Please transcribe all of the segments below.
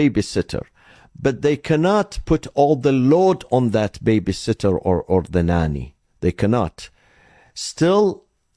babysitter, but they cannot put all the load on that babysitter or the nanny. They cannot. Still,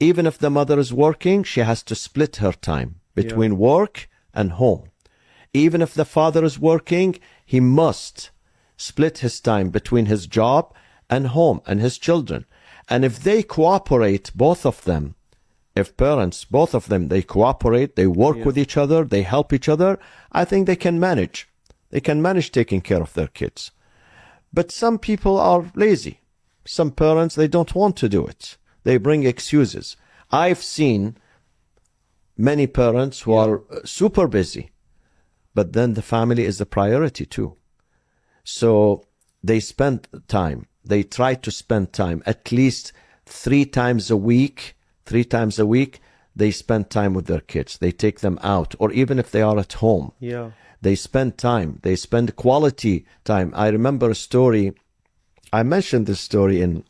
even if the mother is working, she has to split her time between work and home. Even if the father is working, he must split his time between his job and home and his children. And if they cooperate, both of them, if parents, both of them, they cooperate, they work with each other, they help each other, I think they can manage. They can manage taking care of their kids. But some people are lazy. Some parents, they don't want to do it. They bring excuses. I've seen many parents who are super busy, but then the family is the priority too. So they spend time. They try to spend time at least 3 times a week. 3 times a week, they spend time with their kids. They take them out, or even if they are at home, they spend time. They spend quality time. I remember a story. I mentioned this story in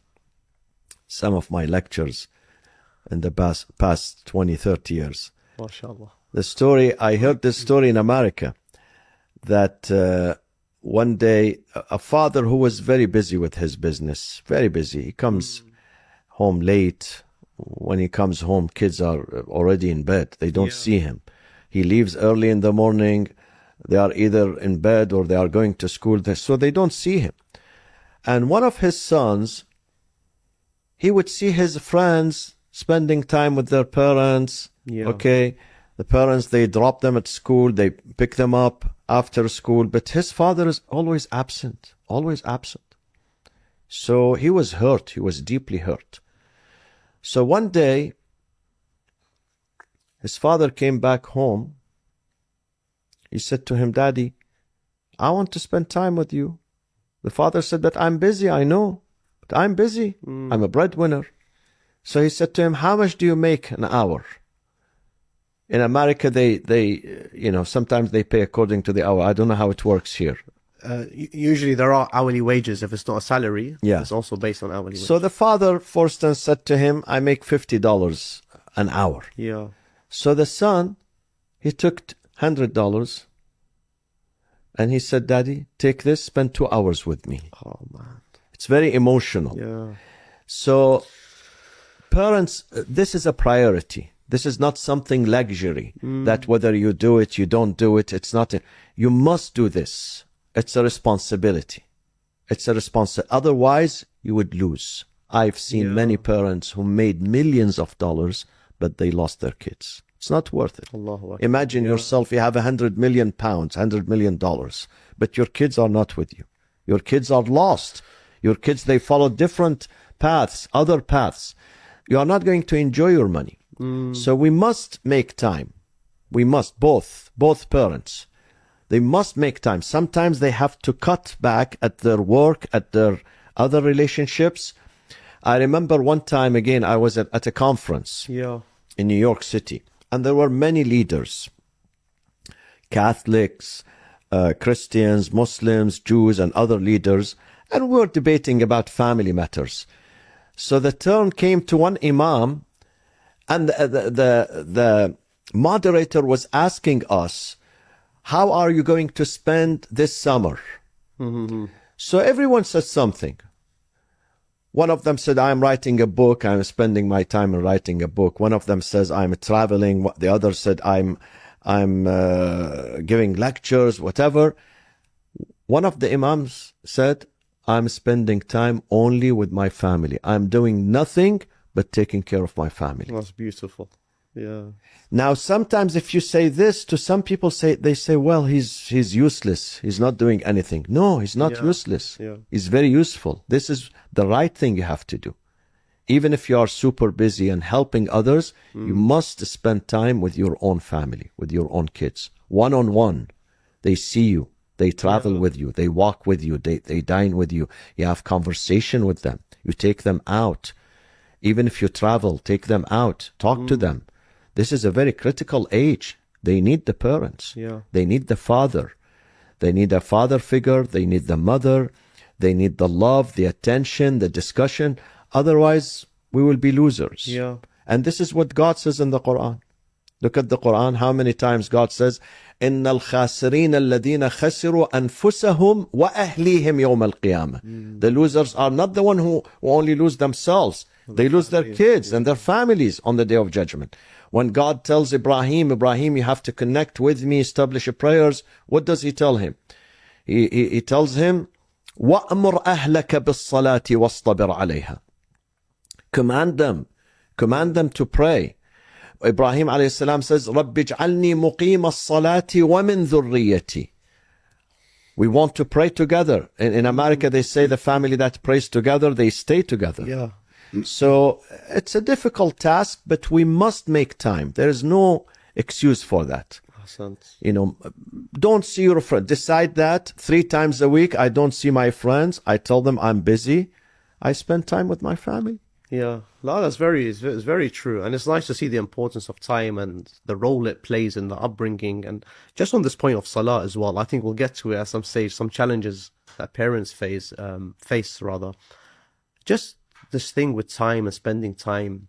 some of my lectures in the past 20, 30 years. MashaAllah. The story, I heard this story in America, that one day a father who was very busy with his business, very busy. He comes home late. When he comes home, kids are already in bed. They don't see him. He leaves early in the morning. They are either in bed or they are going to school, so they don't see him. And one of his sons, he would see his friends spending time with their parents. Okay, the parents, they drop them at school, they pick them up after school, but his father is always absent, always absent. So he was hurt. He was deeply hurt. So one day, his father came back home. He said to him, "Daddy, I want to spend time with you." The father said that, "I'm busy, I know, but I'm busy. I'm a breadwinner." So he said to him, "How much do you make an hour?" In America, they sometimes they pay according to the hour. I don't know how it works here. Usually there are hourly wages. If it's not a salary, it's also based on hourly wages. So the father, for instance, said to him, "I make $50 an hour." So the son, he took $100 and he said, "Daddy, take this, spend 2 hours with me." Oh man, it's very emotional. So parents, this is a priority. This is not something luxury that whether you do it, you don't do it. It's not. You must do this. It's a responsibility. It's a responsibility. Otherwise, you would lose. I've seen many parents who made millions of dollars, but they lost their kids. It's not worth it. Imagine yourself, you have £100 million, $100 million, but your kids are not with you. Your kids are lost. Your kids, they follow different paths, other paths. You are not going to enjoy your money. So we must make time. We must, both parents. They must make time. Sometimes they have to cut back at their work, at their other relationships. I remember one time, again, I was at a conference in New York City, and there were many leaders, Catholics, Christians, Muslims, Jews, and other leaders, and we were debating about family matters. So the turn came to one imam, and the moderator was asking us, "How are you going to spend this summer?" So everyone said something. One of them said, "I'm writing a book. I'm spending my time in writing a book." One of them says, "I'm traveling." The other said, I'm giving lectures, whatever. One of the imams said, "I'm spending time only with my family. I'm doing nothing but taking care of my family." That's beautiful. Now, sometimes if you say this to some people, they say, "Well, he's useless. He's not doing anything." No, he's not useless. He's very useful. This is the right thing you have to do. Even if you are super busy and helping others, you must spend time with your own family, with your own kids, one-on-one. They see you. They travel with you. They walk with you. They dine with you. You have conversation with them. You take them out. Even if you travel, take them out. Talk to them. This is a very critical age. They need the parents. They need the father. They need a father figure. They need the mother. They need the love, the attention, the discussion. Otherwise, we will be losers. And this is what God says in the Quran. Look at the Quran, how many times God says, إِنَّ الْخَاسِرِينَ الَّذِينَ خَسِرُوا أَنفُسَهُم وَأَهْلِيهِمْ يَوْمَ الْقِيَامَةِ. The losers are not the one who only lose themselves. They lose their kids and their families on the Day of Judgment. When God tells Ibrahim, you have to connect with me, establish prayers, what does he tell him? He tells him, وَأْمُرْ أَهْلَكَ بِالصَّلَاةِ وَاصْطَبِرْ عَلَيْهَا. Command them to pray. Ibrahim alayhi salam says, رَبِّ اجْعَلْنِي مُقِيمَ الصَّلَاةِ وَمِنْ ذُرِّيَّتِي. We want to pray together. In America, they say the family that prays together, they stay together. Yeah. So it's a difficult task, but we must make time. There is no excuse for that. You know, don't see your friend. Decide that 3 times a week, I don't see my friends. I tell them I'm busy. I spend time with my family. Yeah, no, it's very true. And it's nice to see the importance of time and the role it plays in the upbringing. And just on this point of salah as well, I think we'll get to it at some stage, some challenges that parents face. Just this thing with time and spending time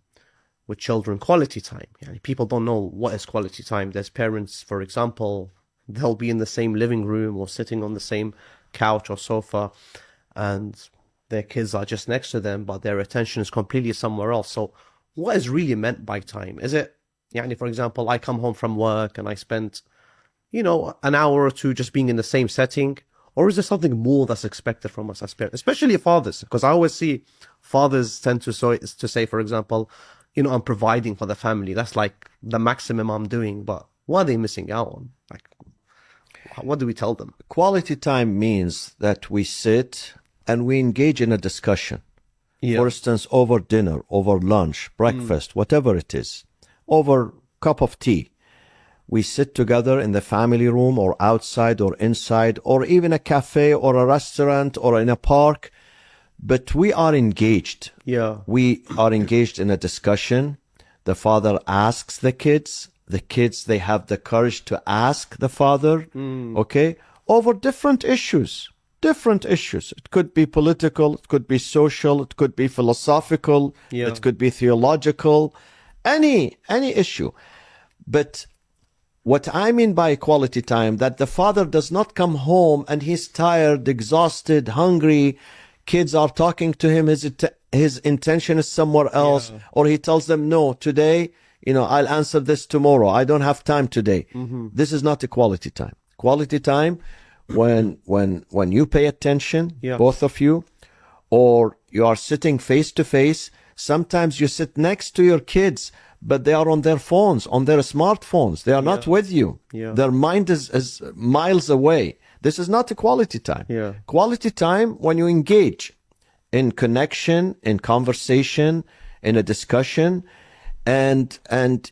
with children, quality time. Yeah, people don't know what is quality time. There's parents, for example, they'll be in the same living room or sitting on the same couch or sofa, and their kids are just next to them, but their attention is completely somewhere else. So what is really meant by time? Is it, for example, I come home from work and I spend, an hour or two just being in the same setting? Or is there something more that's expected from us as parents, especially fathers? Because I always see fathers tend to say, for example, I'm providing for the family. That's like the maximum I'm doing. But what are they missing out on? Like, what do we tell them? Quality time means that we sit and we engage in a discussion. Yeah. For instance, over dinner, over lunch, breakfast, whatever it is, over cup of tea. We sit together in the family room or outside or inside or even a cafe or a restaurant or in a park. But we are engaged. Yeah. We are engaged in a discussion. The father asks the kids. The kids, they have the courage to ask the father, okay, over different issues. It could be political, it could be social, it could be philosophical, it could be theological, any issue. But what I mean by quality time, that the father does not come home and he's tired, exhausted, hungry. Kids are talking to him. His intention is somewhere else, or he tells them, no, today, I'll answer this tomorrow. I don't have time today. This is not a quality time. Quality time when you pay attention, both of you, or you are sitting face to face. Sometimes you sit next to your kids, but they are on their phones, on their smartphones. They are not with you. Their mind is miles away. This is not a quality time. Quality time when you engage in connection, in conversation, in a discussion, and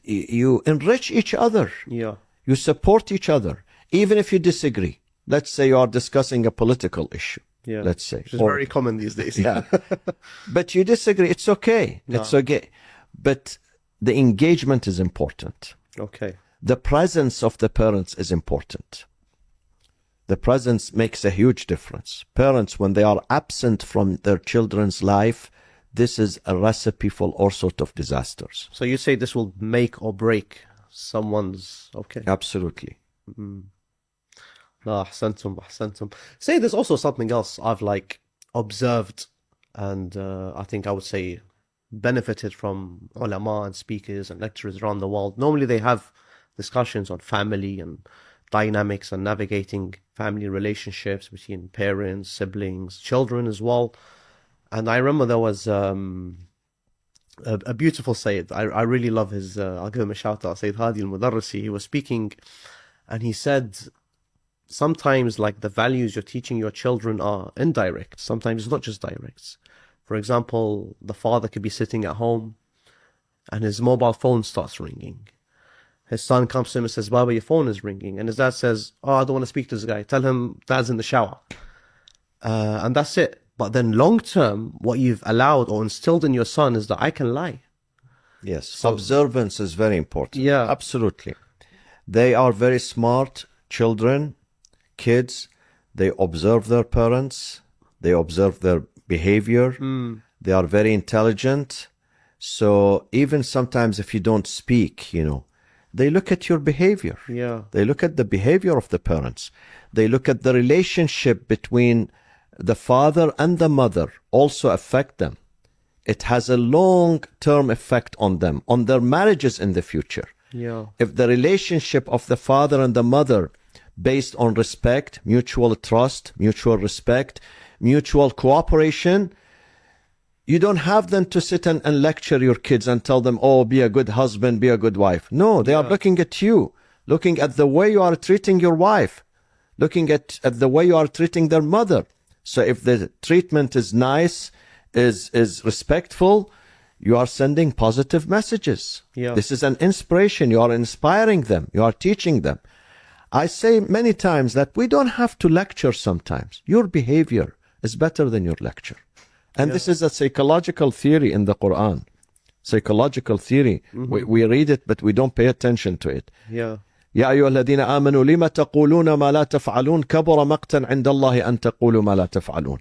you enrich each other. You support each other, even if you disagree. Let's say you are discussing a political issue. Let's say. Which is very common these days. But you disagree. It's okay. No. It's okay. But the engagement is important. Okay. The presence of the parents is important. The presence makes a huge difference. Parents, when they are absent from their children's life, this is a recipe for all sorts of disasters. So you say this will make or break someone's... Okay. Absolutely. أحسنتم. Say there's also something else I've observed and I think I would say benefited from ulama and speakers and lecturers around the world. Normally they have discussions on family and dynamics and navigating family relationships between parents, siblings, children as well. And I remember there was a beautiful Sayyid. I really love his, I'll give him a shout out, Sayyid Hadi al-Mudarrisi. He was speaking and he said, sometimes the values you're teaching your children are indirect. Sometimes it's not just direct. For example, the father could be sitting at home and his mobile phone starts ringing. His son comes to him and says, Baba, your phone is ringing. And his dad says, oh, I don't want to speak to this guy. Tell him dad's in the shower. And that's it. But then long term, what you've allowed or instilled in your son is that I can lie. Yes. So, observance is very important. Yeah. Absolutely. They are very smart children, kids. They observe their parents. They observe their behavior. They are very intelligent. So even sometimes if you don't speak, they look at your behavior. Yeah. They look at the behavior of the parents. They look at the relationship between the father and the mother also affect them. It has a long-term effect on them, on their marriages in the future. Yeah. If the relationship of the father and the mother based on respect, mutual trust, mutual respect, mutual cooperation, you don't have them to sit and lecture your kids and tell them, oh, be a good husband, be a good wife. No, they are looking at you, looking at the way you are treating your wife, looking at the way you are treating their mother. So if the treatment is nice, is respectful, you are sending positive messages. Yeah. This is an inspiration. You are inspiring them. You are teaching them. I say many times that we don't have to lecture sometimes. Your behavior is better than your lecture. And this is a psychological theory in the Quran. Psychological theory. We read it, but we don't pay attention to it. Yeah. يا أيها الذين آمنوا لما تقولون ما لا تفعلون كبر مقتا عند الله أن تقولوا ما لا تفعلون.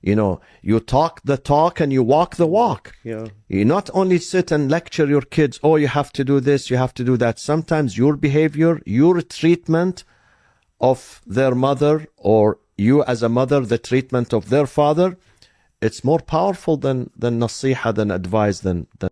You know, you talk the talk and you walk the walk. Yeah. You not only sit and lecture your kids, oh, you have to do this, you have to do that. Sometimes your behavior, your treatment of their mother, or you as a mother, the treatment of their father, it's more powerful than nasiha, than advice, than